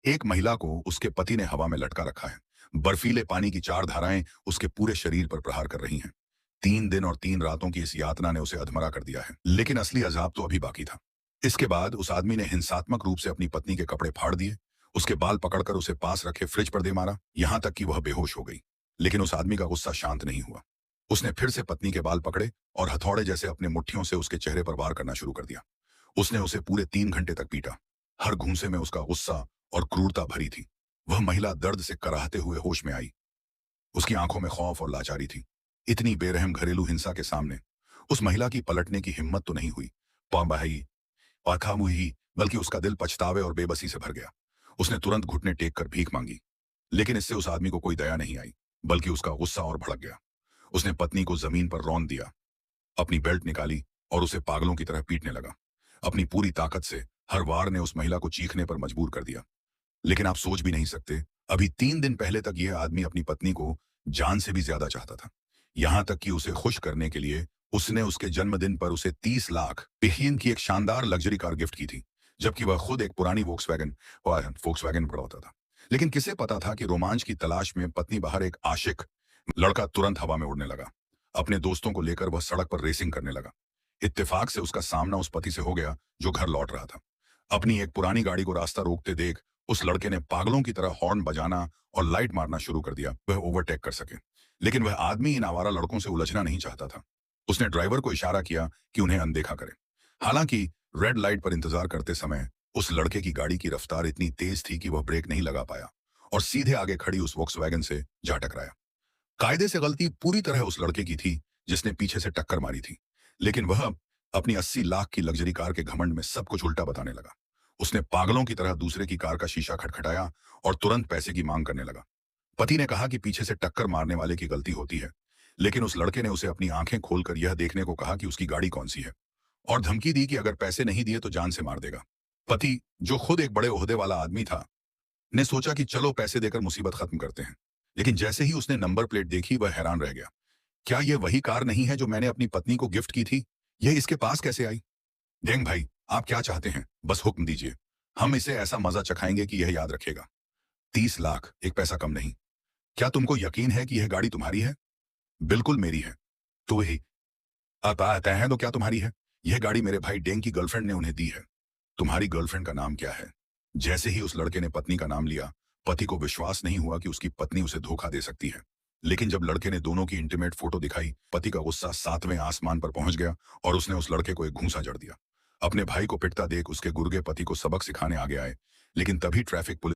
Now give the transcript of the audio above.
एक महिला को उसके पति ने हवा में लटका रखा है। बर्फीले पानी की चार धाराएं उसके पूरे शरीर पर प्रहार कर रही हैं। 3 दिन और 3 रातों की इस यातना ने उसे अधमरा कर दिया है, लेकिन असली अजाब तो अभी बाकी था। इसके बाद उस आदमी ने हिंसात्मक रूप से अपनी पत्नी के कपड़े फाड़ दिए, उसके बाल पकड़कर उसे पास रखे फ्रिज पर दे मारा, यहां तक कि वह बेहोश हो गई। लेकिन उस आदमी का गुस्सा शांत नहीं हुआ। उसने फिर से पत्नी के बाल पकड़े और हथौड़े जैसे अपने मुट्ठियों से उसके चेहरे पर वार करना शुरू कर दिया। उसने उसे पूरे 3 घंटे तक पीटा। हर घूंसे में उसका गुस्सा और क्रूरता भरी थी। वह महिला दर्द से कराहते हुए होश में आई। उसकी आंखों में खौफ और लाचारी थी। इतनी बेरहम घरेलू हिंसा के सामने उस महिला की पलटने की हिम्मत तो नहीं हुई। पाबाही और खामोही, बल्कि उसका दिल पछतावे और बेबसी से भर गया। उसने तुरंत घुटने टेक कर भीख मांगी, लेकिन इससे उस आदमी को कोई दया नहीं आई, बल्कि उसका गुस्सा और भड़क गया। उसने पत्नी को जमीन पर रौंद दिया, अपनी बेल्ट निकाली और उसे पागलों की तरह पीटने लगा। अपनी पूरी ताकत से हर वार ने उस महिला को चीखने पर मजबूर कर दिया। लेकिन आप सोच भी नहीं सकते, अभी 3 दिन पहले तक यह आदमी अपनी पत्नी को जान से भी ज्यादा चाहता था। यहां तक कि उसे खुश करने के लिए उसने उसके जन्मदिन पर उसे 30 लाख बिहियन की एक शानदार लग्जरी कार गिफ्ट की थी, जबकि वह खुद एक पुरानी वोक्सवैगन पड़ोता था। लेकिन किसे पता था कि रोमांच की तलाश में पत्नी बाहर एक आशिक लड़का तुरंत हवा में उड़ने लगा। अपने दोस्तों को लेकर वह सड़क पर रेसिंग करने लगा। इत्तेफाक से उसका सामना उस पति से हो गया जो घर लौट रहा था। अपनी एक पुरानी गाड़ी को रास्ता रोकते देख उस लड़के ने पागलों की तरह हॉर्न बजाना और लाइट मारना शुरू कर दिया, वह ओवरटेक कर सके। लेकिन वह आदमी इन आवारा लड़कों से उलझना नहीं चाहता था। उसने ड्राइवर को इशारा किया कि उन्हें अनदेखा करे। हालांकि रेड लाइट पर इंतजार करते समय उस लड़के की गाड़ी की रफ्तार इतनी तेज थी कि वह ब्रेक नहीं लगा पाया और सीधे आगे खड़ी उस वॉक्सवैगन से जा टकराया। कायदे से गलती पूरी तरह उस लड़के की थी जिसने पीछे से टक्कर मारी थी, लेकिन वह अपनी 80 लाख की लग्जरी कार के घमंड में सब कुछ उल्टा बताने लगा। उसने पागलों की तरह दूसरे की कार का शीशा खटखटाया और तुरंत पैसे की मांग करने लगा। पति ने कहा कि पीछे से टक्कर मारने वाले की गलती होती है, लेकिन उस लड़के ने उसे अपनी आंखें खोलकर यह देखने को कहा कि उसकी गाड़ी कौन सी है, और धमकी दी कि अगर पैसे नहीं दिए तो जान से मार देगा। पति, जो खुद एक बड़े ओहदे वाला आदमी था, ने सोचा कि चलो पैसे देकर मुसीबत खत्म करते हैं। लेकिन जैसे ही उसने नंबर प्लेट देखी, वह हैरान रह गया। क्या यह वही कार नहीं है जो मैंने अपनी पत्नी को गिफ्ट की थी? यह इसके पास कैसे आई? डेंग भाई, आप क्या चाहते हैं? बस हुक्म दीजिए, हम इसे ऐसा मजा चखाएंगे कि यह याद रखेगा। 30 लाख एक पैसा कम नहीं। क्या तुमको यकीन है कि यह गाड़ी तुम्हारी है? बिल्कुल मेरी है। तो वही आता है तो क्या तुम्हारी है? यह गाड़ी मेरे भाई डेंग की गर्लफ्रेंड ने उन्हें दी है। तुम्हारी गर्लफ्रेंड का नाम क्या है? जैसे ही उस लड़के ने पत्नी का नाम लिया, पति को विश्वास नहीं हुआ कि उसकी पत्नी उसे धोखा दे सकती है। लेकिन जब लड़के ने दोनों की इंटीमेट फोटो दिखाई, पति का गुस्सा 7वें आसमान पर पहुंच गया और उसने उस लड़के को एक घूंसा जड़ दिया। अपने भाई को पिटता देख उसके गुर्गे पति को सबक सिखाने आगे आए, लेकिन तभी ट्रैफिक पुलिस